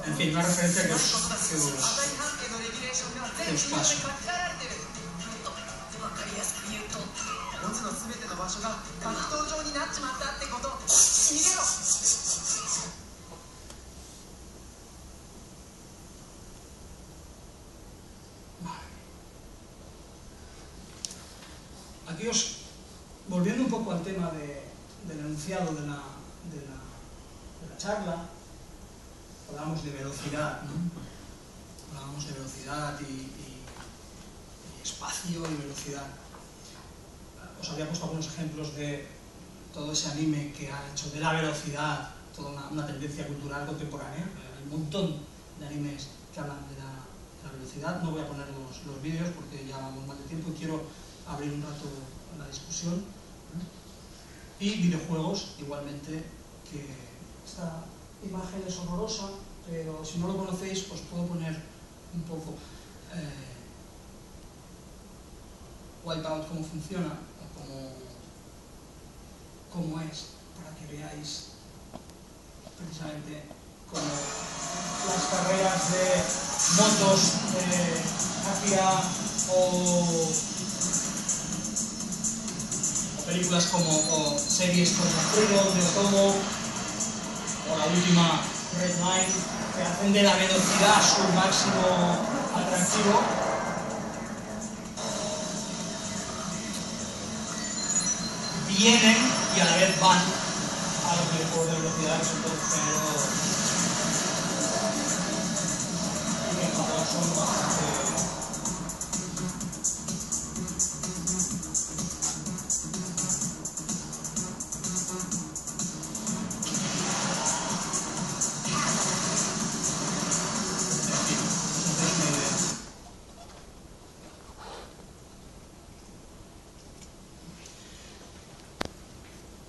En fin, una referencia que os paso. Aquí volviendo un poco al tema del enunciado de la charla, hablamos de velocidad, ¿no? Hablábamos de velocidad y espacio y velocidad. Os había puesto algunos ejemplos de todo ese anime que ha hecho de la velocidad toda una tendencia cultural contemporánea. Hay un montón de animes que hablan de la velocidad. No voy a poner los vídeos porque ya vamos mal de tiempo y quiero abrir un rato la discusión. Y videojuegos, igualmente, que esta imagen es horrorosa, pero si no lo conocéis os puedo poner un poco Wipeout cómo funciona o cómo es, para que veáis precisamente cómo las carreras de motos hacia o películas como series como Freedom, de todo, o la última Red Line, que hacen de la velocidad su máximo atractivo. Vienen y a la vez van a los videojuegos de velocidad, que son todo género y que en Japón son bastante...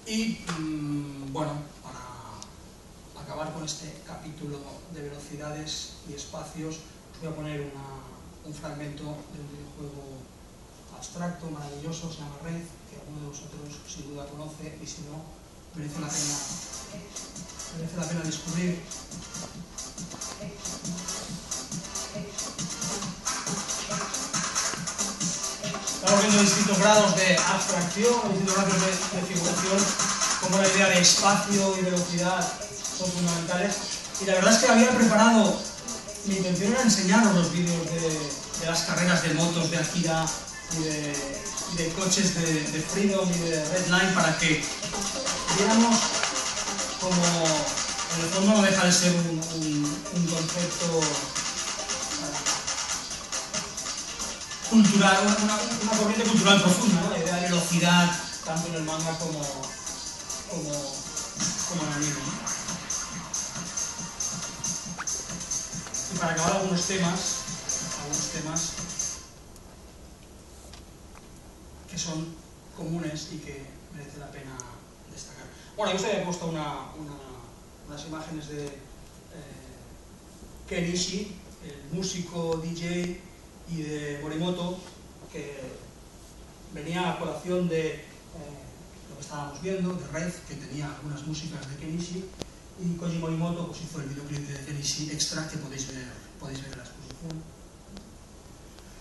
Y bueno, para acabar con este capítulo de velocidades y espacios, os voy a poner un fragmento de un videojuego abstracto, maravilloso, se llama Red, que alguno de vosotros sin duda conoce, y si no, merece la pena descubrir. Estamos viendo distintos grados de abstracción, distintos grados de figuración, como la idea de espacio y velocidad son fundamentales. Y la verdad es que había preparado, mi intención era enseñaros los vídeos de las carreras de motos de Akira y de coches de Freedom y de Red Line para que viéramos como en el fondo no deja de ser un concepto cultural, una corriente cultural profunda, ¿no? La idea de velocidad, tanto en el manga como en el anime, ¿no? Y para acabar algunos temas que son comunes y que merece la pena destacar. Bueno, yo os había puesto unas imágenes de Kenichi, el músico, DJ, y de Morimoto, que venía a colación de lo que estábamos viendo, de Red, que tenía algunas músicas de Kenichi, y Koji Morimoto pues, hizo el videoclip de Kenichi extra que podéis ver en la exposición.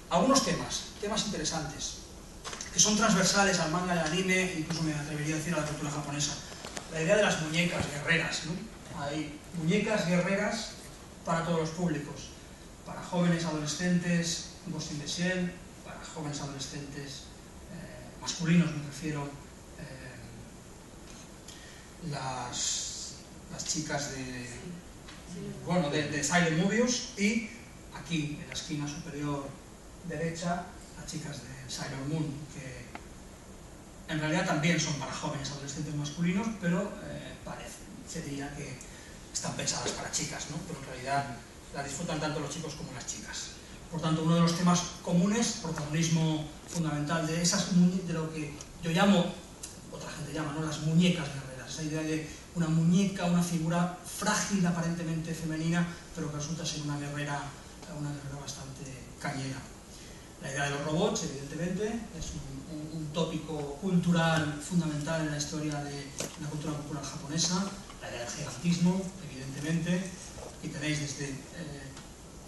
Algunos temas interesantes, que son transversales al manga y al anime, incluso me atrevería a decir a la cultura japonesa. La idea de las muñecas guerreras, ¿no? Hay muñecas guerreras para todos los públicos, para jóvenes adolescentes, Ghost in the Shell, para jóvenes adolescentes masculinos, me refiero, las chicas de Silent Mobius, y aquí en la esquina superior derecha las chicas de Sailor Moon, que en realidad también son para jóvenes adolescentes masculinos, pero se diría que están pensadas para chicas, ¿no? Pero en realidad la disfrutan tanto los chicos como las chicas. Por tanto, uno de los temas comunes, protagonismo fundamental de lo que yo llamo, otra gente llama, ¿no? Las muñecas guerreras, esa idea de una muñeca, una figura frágil, aparentemente femenina, pero que resulta ser una guerrera bastante cañera. La idea de los robots, evidentemente, es un tópico cultural fundamental en la historia de la cultura popular japonesa. La idea del gigantismo, evidentemente. Aquí tenéis desde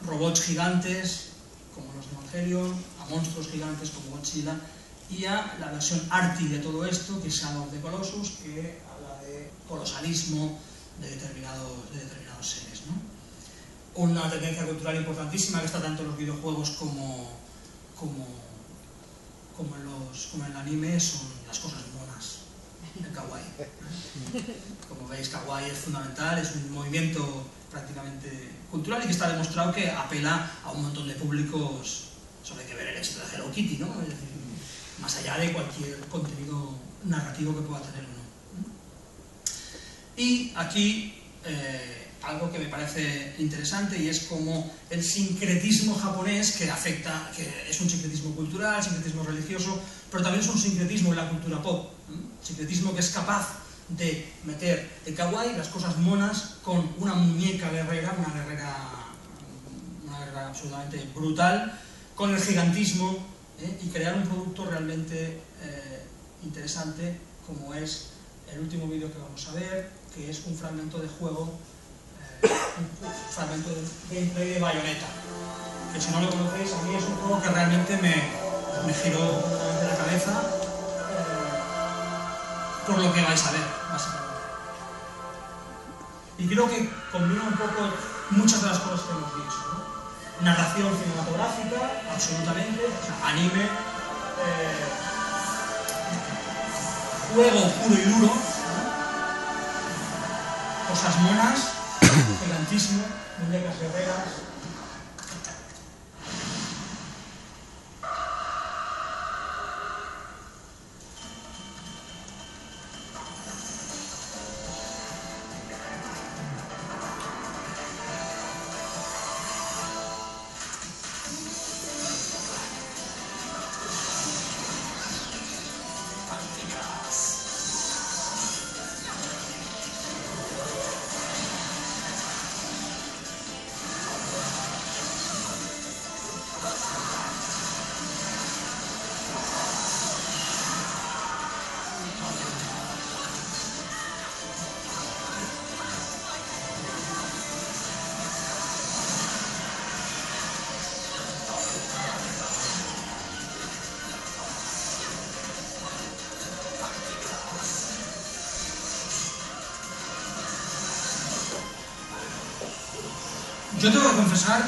robots gigantes, como los de Evangelion, a monstruos gigantes como Godzilla, y a la versión arty de todo esto, que es Shadow of the Colossus, que habla de colosalismo de determinados seres, ¿no? Una tendencia cultural importantísima que está tanto en los videojuegos como en el anime son las cosas monas, el kawaii. Como veis, kawaii es fundamental, es un movimiento prácticamente cultural y que está demostrado que apela a un montón de públicos. Solo hay que ver el éxito de Hello Kitty, ¿no? Es decir, más allá de cualquier contenido narrativo que pueda tener uno. Y aquí algo que me parece interesante, y es como el sincretismo japonés que afecta, que es un sincretismo cultural, sincretismo religioso, pero también es un sincretismo en la cultura pop, sincretismo que es capaz de meter el kawaii, las cosas monas, con una muñeca guerrera, una guerra absolutamente brutal, con el gigantismo, y crear un producto realmente interesante, como es el último vídeo que vamos a ver, que es un fragmento de juego, un fragmento de gameplay de Bayonetta, que si no lo conocéis, a mí es un juego que realmente me giró de la cabeza por lo que vais a ver, básicamente. Y creo que combina un poco muchas de las cosas que hemos dicho, ¿no? Narración cinematográfica, absolutamente, o sea, anime, juego puro y duro, ¿no? Cosas monas, gigantismo, muñecas guerreras. Yo tengo que confesar,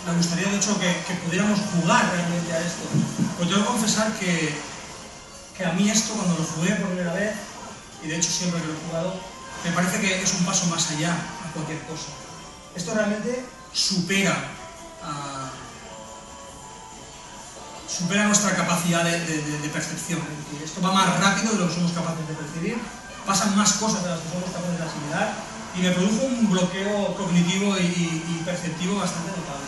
me gustaría de hecho que pudiéramos jugar realmente a esto, pero tengo que confesar que a mí esto, cuando lo jugué por primera vez, y de hecho siempre que lo he jugado, me parece que es un paso más allá de cualquier cosa. Esto realmente supera nuestra capacidad de percepción. Es decir, esto va más rápido de lo que somos capaces de percibir, pasan más cosas de las que somos capaces de asimilar y me produjo un bloqueo cognitivo y perceptivo bastante notable.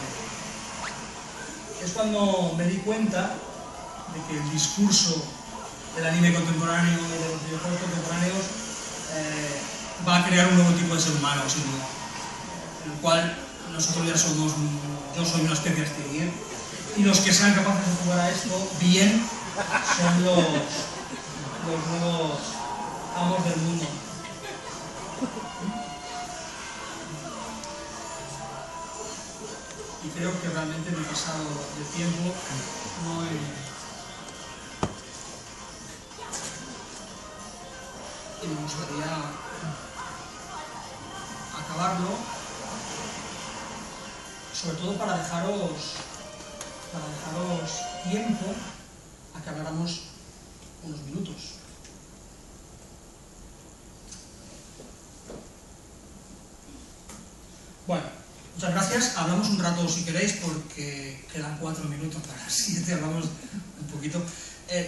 Es cuando me di cuenta de que el discurso del anime contemporáneo y de los videojuegos contemporáneos va a crear un nuevo tipo de ser humano, sin duda, en el cual nosotros ya somos, yo soy una especie a extinguir, y los que sean capaces de jugar a esto bien son los nuevos amos del mundo. Y creo que realmente me he pasado de tiempo, y me gustaría acabarlo, sobre todo para dejaros tiempo a que habláramos unos minutos. Bueno, muchas gracias. Hablamos un rato si queréis, porque quedan 4 minutos para las 7, hablamos un poquito.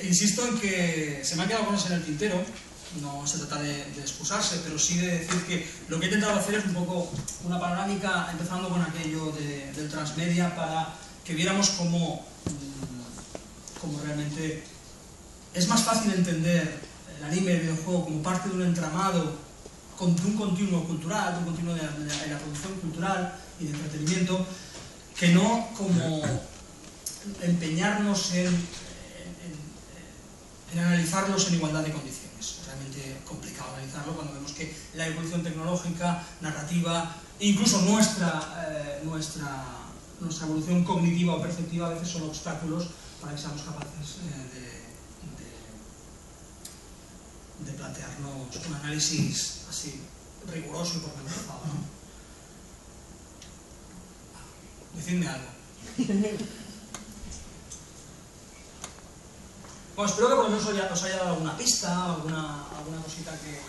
Insisto en que se me han quedado cosas en el tintero, no se trata de excusarse, pero sí de decir que lo que he intentado hacer es un poco una panorámica, empezando con aquello del transmedia, para que viéramos cómo realmente es más fácil entender el anime, el videojuego, como parte de un entramado, de un continuo cultural, de un continuo de la producción cultural y de entretenimiento, que no como empeñarnos en analizarlos en igualdad de condiciones. Es realmente complicado analizarlo cuando vemos que la evolución tecnológica, narrativa, incluso nuestra evolución cognitiva o perceptiva a veces son obstáculos para que seamos capaces de plantearnos un análisis así riguroso y pormenorizado, ¿no? Decidme algo. Bueno, espero que por lo menos os haya dado alguna pista, alguna cosita que...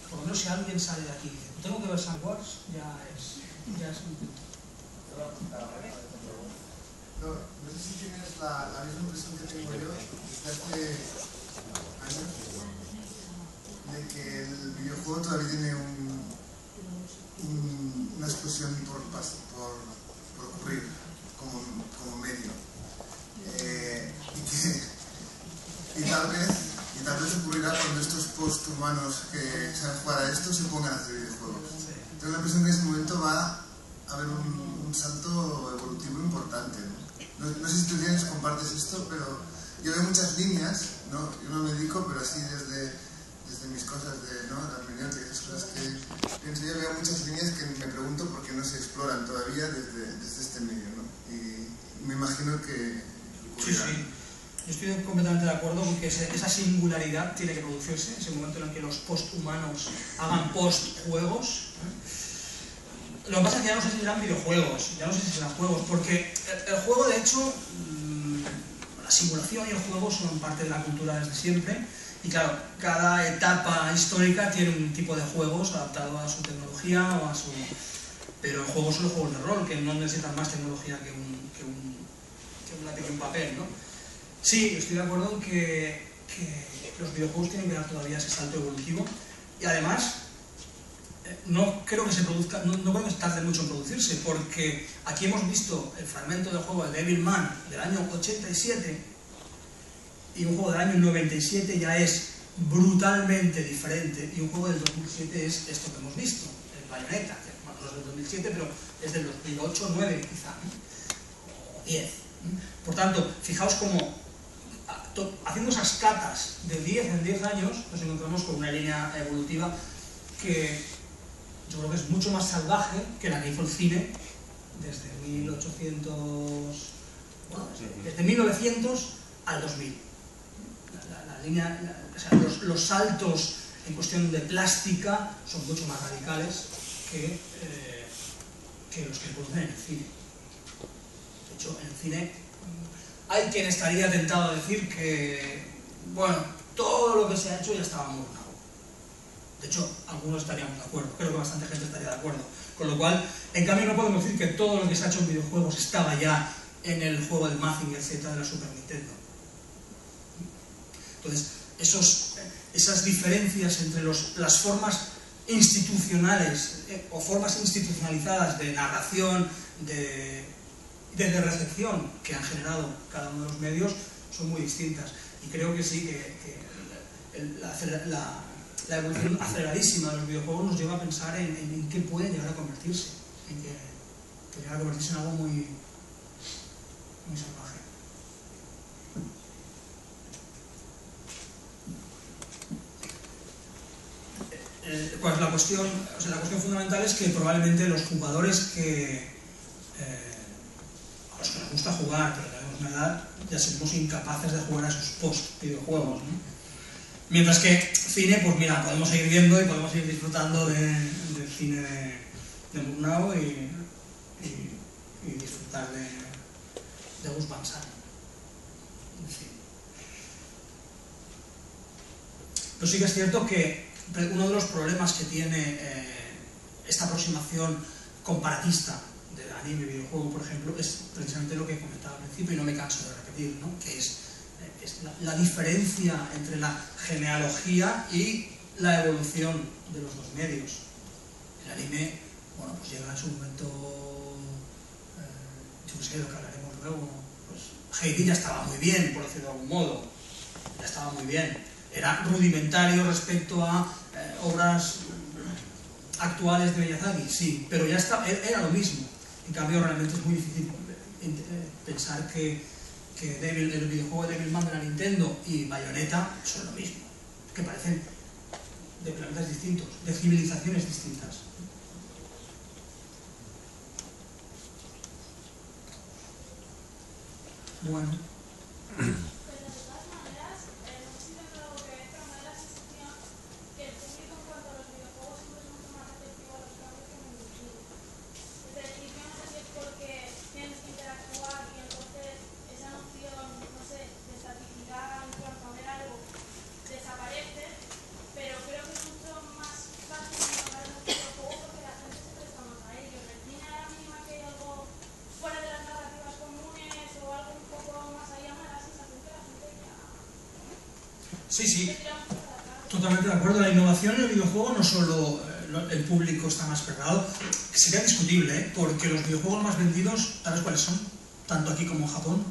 Por lo menos si alguien sale de aquí y dice, tengo que ver Star Wars, ya es un punto. No sé si tienes la misma impresión que tengo yo desde hace años, de que el videojuego todavía tiene una explosión por ocurrir como medio. Y tal vez ocurrirá cuando estos posthumanos que saben jugar a esto se pongan a hacer videojuegos. Tengo la impresión que en ese momento va a haber un salto evolutivo importante, ¿no? No sé si tú compartes esto, pero yo veo muchas líneas, ¿no? Yo no me dedico, pero así desde mis cosas de, ¿no?, la hermenéutica y esas cosas que pienso, yo veo muchas líneas que me pregunto por qué no se exploran todavía desde este medio, ¿no? Y me imagino que ocurrirá. Sí. Yo estoy completamente de acuerdo con que esa singularidad tiene que producirse, ese momento en el que los posthumanos hagan post-juegos. Lo que pasa es que ya no sé si serán videojuegos, ya no sé si serán juegos, porque el juego, de hecho, la simulación y el juego son parte de la cultura desde siempre, y claro, cada etapa histórica tiene un tipo de juegos adaptado a su tecnología o a su... Pero el juego son los juegos de rol, que no necesitan más tecnología que un lápiz y un papel, ¿no? Sí, estoy de acuerdo en que los videojuegos tienen que dar todavía ese salto evolutivo, y además no creo que se produzca, no creo que tarde mucho en producirse, porque aquí hemos visto el fragmento del juego de Devilman del año 87, y un juego del año 97 ya es brutalmente diferente, y un juego del 2007 es esto que hemos visto, el Bayonetta, que bueno, no es del 2007, pero es del 2008, 9 quizá, o 10. Por tanto, fijaos cómo haciendo esas catas de 10 en 10 años nos encontramos con una línea evolutiva que yo creo que es mucho más salvaje que la que hizo el cine desde 1900 al 2000. O sea, los saltos en cuestión de plástica son mucho más radicales que los que se producen en el cine. De hecho, en el cine hay quien estaría tentado a decir que, bueno, todo lo que se ha hecho ya estaba muy De hecho, algunos estaríamos de acuerdo, creo que bastante gente estaría de acuerdo. Con lo cual, en cambio no podemos decir que todo lo que se ha hecho en videojuegos estaba ya en el juego de Mazinger Z de la Super Nintendo. Entonces, esas diferencias entre las formas institucionales o formas institucionalizadas de narración, de recepción que han generado cada uno de los medios son muy distintas. Y creo que sí, que la evolución aceleradísima de los videojuegos nos lleva a pensar en qué pueden llegar a convertirse, en que llegar a convertirse en algo muy salvaje. Pues la cuestión fundamental es que probablemente los jugadores a los que nos gusta jugar, pero tenemos una edad, ya somos incapaces de jugar a esos post-videojuegos, ¿no? Mientras que cine, pues mira, podemos seguir viendo y podemos seguir disfrutando del cine de Murnau y disfrutar de Gus Van Sant. En fin. Pero sí que es cierto que uno de los problemas que tiene esta aproximación comparatista del anime y videojuego, por ejemplo, es precisamente lo que comentaba al principio y no me canso de repetir, ¿no? Que es la diferencia entre la genealogía y la evolución de los dos medios. El anime, bueno, pues llega en su momento, yo qué sé, lo que hablaremos luego, pues Heidi ya estaba muy bien, por decirlo de algún modo, ya estaba muy bien. Era rudimentario respecto a obras actuales de Miyazaki, sí, pero ya era lo mismo. En cambio, realmente es muy difícil pensar que el videojuego de Devilman de la Nintendo y Bayonetta son lo mismo, que parecen de planetas distintos, de civilizaciones distintas. Bueno. Sí, totalmente de acuerdo. La innovación en el videojuego no solo el público está más cerrado, que sería discutible, porque los videojuegos más vendidos, ¿sabes cuáles son? Tanto aquí como en Japón.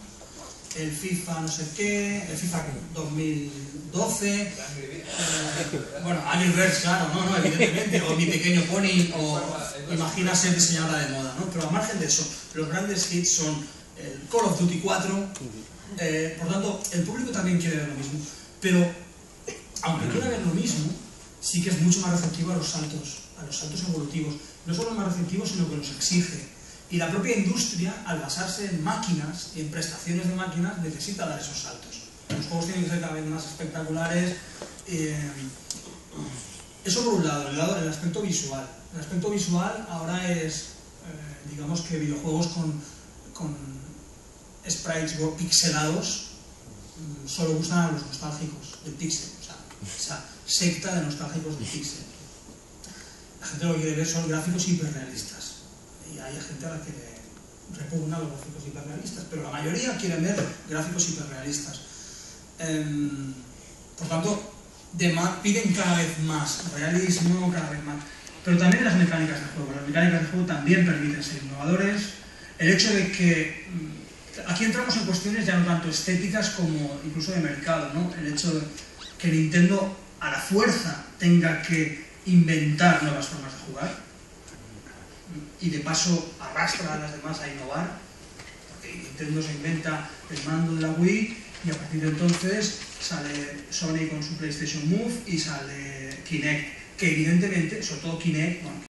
El FIFA no sé qué, el FIFA 2012, bueno, Angry Birds, claro, no, evidentemente, o Mi Pequeño Pony, o Imagina ser diseñadora de moda, ¿no? Pero a margen de eso, los grandes hits son el Call of Duty 4, por tanto, el público también quiere ver lo mismo. Pero, aunque quiera ver lo mismo, sí que es mucho más receptivo a los saltos evolutivos. No solo más receptivo, sino que los exige. Y la propia industria, al basarse en máquinas y en prestaciones de máquinas, necesita dar esos saltos. Los juegos tienen que ser cada vez más espectaculares. Eso por un lado, el aspecto visual. El aspecto visual ahora es, digamos que videojuegos con sprites pixelados solo gustan a los nostálgicos del pixel, o sea, esa secta de nostálgicos del pixel. La gente lo que quiere ver son gráficos hiperrealistas, y hay gente a la que le repugnan los gráficos hiperrealistas, pero la mayoría quieren ver gráficos hiperrealistas. Por tanto, piden cada vez más realismo, cada vez más. Pero también las mecánicas de juego. Las mecánicas de juego también permiten ser innovadores. El hecho de que aquí entramos en cuestiones ya no tanto estéticas como incluso de mercado, ¿no? El hecho de que Nintendo a la fuerza tenga que inventar nuevas formas de jugar y de paso arrastra a las demás a innovar, porque Nintendo se inventa el mando de la Wii y a partir de entonces sale Sony con su PlayStation Move y sale Kinect, que evidentemente, sobre todo Kinect, bueno,